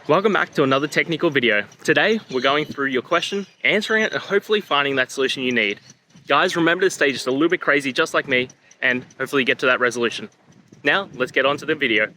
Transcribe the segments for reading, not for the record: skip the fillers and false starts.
Welcome back to another technical video. Today, we're going through your question, answering it, and hopefully finding that solution you need. Guys, remember to stay just a little bit crazy, just like me, and hopefully get to that resolution. Now, let's get on to the video.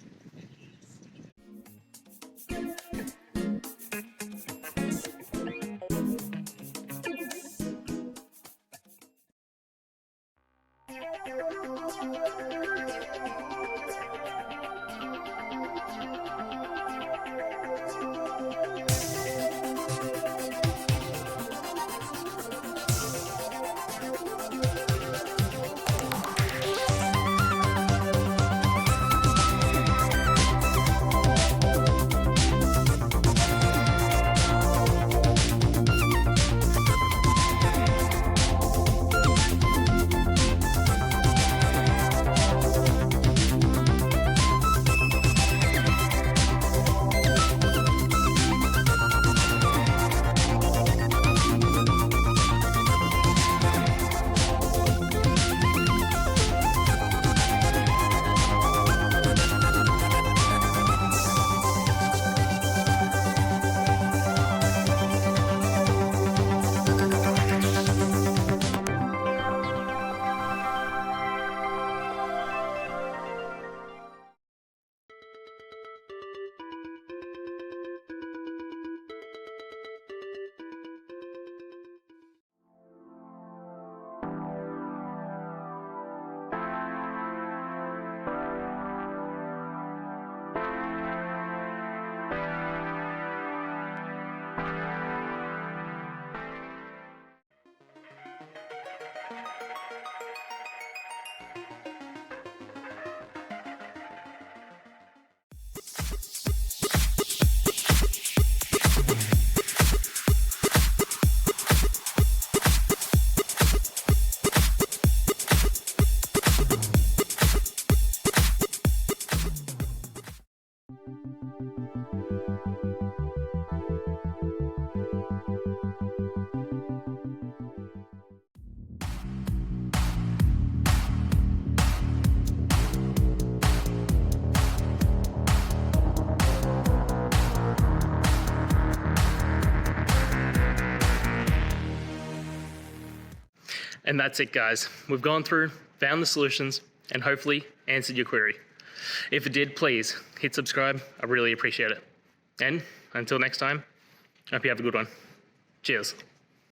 And that's it, guys. We've gone through, found the solutions, and hopefully answered your query. If it did, please hit subscribe. I really appreciate it. And until next time, I hope you have a good one. Cheers.